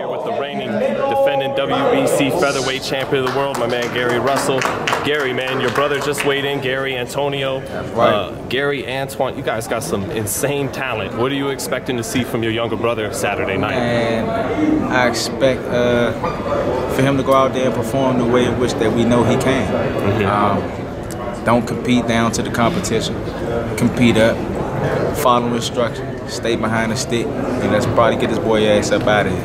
here with the reigning, defending WBC featherweight champion of the world, my man Gary Russell. Gary, man, your brother just weighed in, Gary Antonio. That's right. Gary Antoine, you guys got some insane talent. What are you expecting to see from your younger brother Saturday night? And I expect for him to go out there and perform the way in which that we know he can. Don't compete down to the competition. Compete up. Follow instructions. Stay behind the stick. And let's probably get this boy ass up out of here.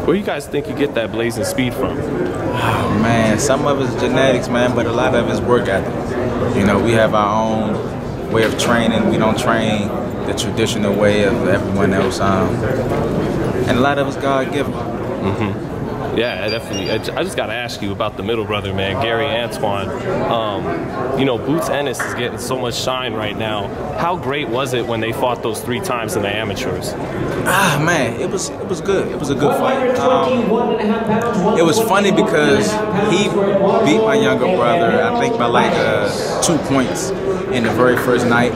Where you guys think you get that blazing speed from? Oh, man, some of it's genetics, man, but a lot of it's work ethic. You know, we have our own way of training. We don't train the traditional way of everyone else. And a lot of it's God-given. Yeah, definitely. I just got to ask you about the middle brother, man, Gary Antoine. You know, Boots Ennis is getting so much shine right now. How great was it when they fought those 3 times in the amateurs? Ah, man, it was good. It was a good fight. It was funny because he beat my younger brother, I think by like 2 points in the very first night,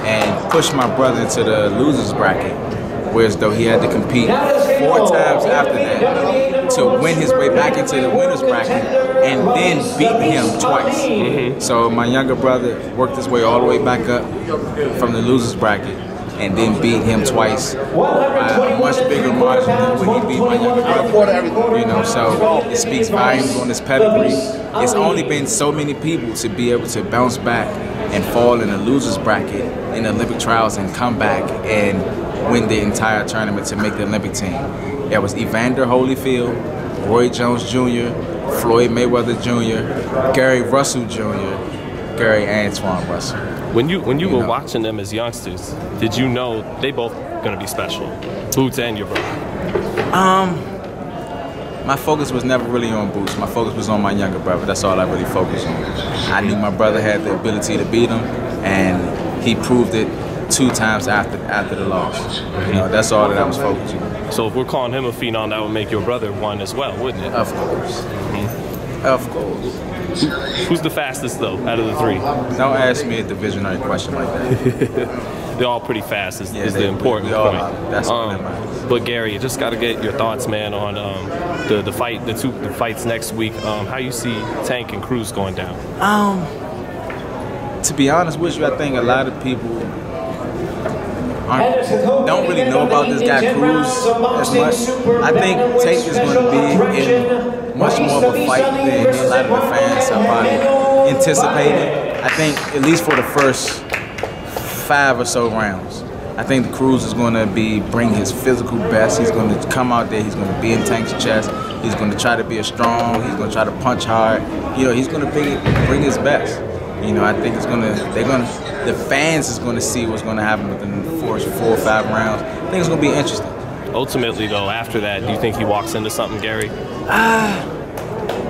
and pushed my brother into the losers bracket. Whereas though he had to compete 4 times after that to win his way back into the winner's bracket and then beat him twice. So my younger brother worked his way all the way back up from the loser's bracket and then beat him twice by a much bigger margin than when he beat my younger brother. You know, so it speaks volumes on his pedigree. It's only been so many people to be able to bounce back and fall in the loser's bracket in the Olympic trials and come back and win the entire tournament to make the Olympic team. That was Evander Holyfield, Roy Jones Jr., Floyd Mayweather Jr., Gary Russell Jr., Gary Antoine Russell. When you were watching them as youngsters, did you know they both gonna be special? Boots and your brother. My focus was never really on Boots. My focus was on my younger brother. That's all I really focused on. I knew my brother had the ability to beat him, and he proved it 2 times after the loss. You know, that's all that I was focusing on. So if we're calling him a phenom, that would make your brother one as well, wouldn't it? Of course. Of course. Who's the fastest though out of the 3? Don't ask me a divisionary question like that. They're all pretty fast is the important point. That's all that matters. But Gary, you just got to get your thoughts, man, on the fights next week. How you see Tank and Cruz going down? To be honest with you, I think a lot of people don't really know about this guy Cruz as much. I think Tank is going to be in much more of a fight than a lot of the fans are probably anticipating. I think at least for the first 5 or so rounds, I think the Cruz is going to bring his physical best. He's going to come out there. He's going to be in Tank's chest. He's going to try to be a strong. He's going to try to punch hard. You know, he's going to bring his best. You know, I think the fans is going to see what's going to happen within the 4 or 5 rounds. I think it's going to be interesting. Ultimately, though, after that, do you think he walks into something, Gary?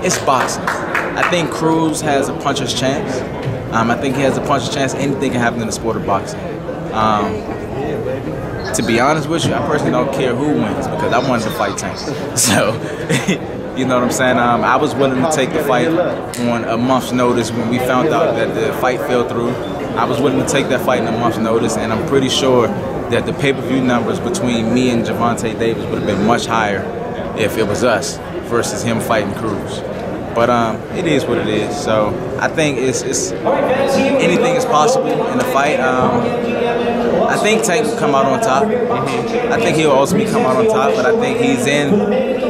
It's boxing. I think Cruz has a puncher's chance. I think he has a puncher's chance. Anything can happen in the sport of boxing. To be honest with you, I personally don't care who wins because I wanted to fight Tank. So, you know what I'm saying? I was willing to take the fight on a month's notice when we found out that the fight fell through. I was willing to take that fight in a month's notice, and I'm pretty sure that the pay-per-view numbers between me and Gervonta Davis would have been much higher if it was us versus him fighting Cruz. But it is what it is. So I think it's anything is possible in the fight. I think Tank will come out on top. I think he'll ultimately come out on top, but I think he's in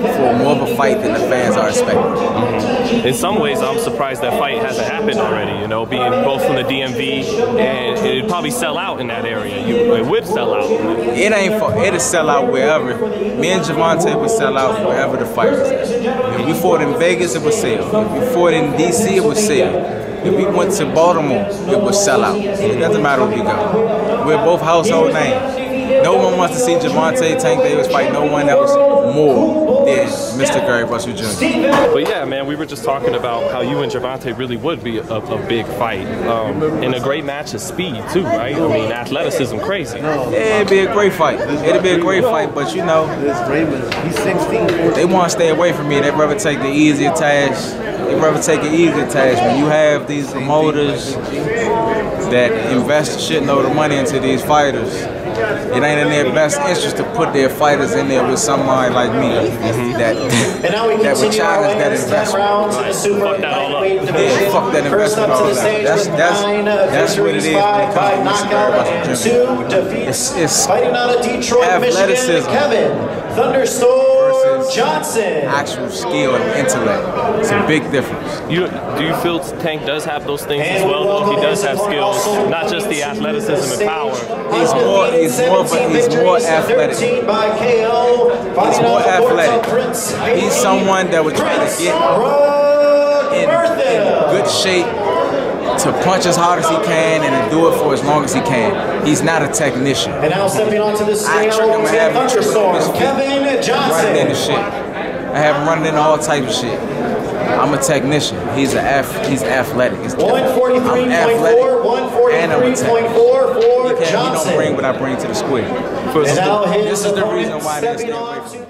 for more of a fight than the fans are expecting. In some ways, I'm surprised that fight hasn't happened already, you know, being both from the DMV, and it'd probably sell out in that area. It would sell out. It'll sell out wherever. Me and Gervonta would sell out wherever the fight was at. If we fought in Vegas, it would sell. If we fought in DC, it would sell. If we went to Baltimore, it would sell out. It doesn't matter where we go. We're both household names. No one wants to see Gervonta Tank Davis fight no one else more than Mr. Gary Russell Jr. But yeah, man, we were just talking about how you and Gervonta really would be a big fight. And a great match of speed too, right? I mean, athleticism crazy. Yeah, it'd be a great fight. It'd be a great fight, but you know, He's 16. they want to stay away from me. They'd rather take the easier task. They'd rather take an easier task. When you have these promoters that invest a shitload of money into these fighters, it ain't in their best interest to put their fighters in there with somebody like me that would challenge that investment. Fuck that all up. Yeah, fuck that investment all out. That's what it is when it comes to it's athleticism versus actual skill and intellect. It's a big difference. Do you feel Tank does have those things as well? Though he does have skills, not just the athleticism and power. He's more athletic. He's more athletic. He's someone that would try to get in good shape to punch as hard as he can and to do it for as long as he can. He's not a technician. And now stepping onto the scale, I trick him and have him Thunderstorm, triple Kevin Johnson. running into shit. I have him running into all types of shit. I'm a technician. He's athletic. He's 143.4, 143.4 for Johnson. He don't bring what I bring to the square. And now This is the reason why they stay away from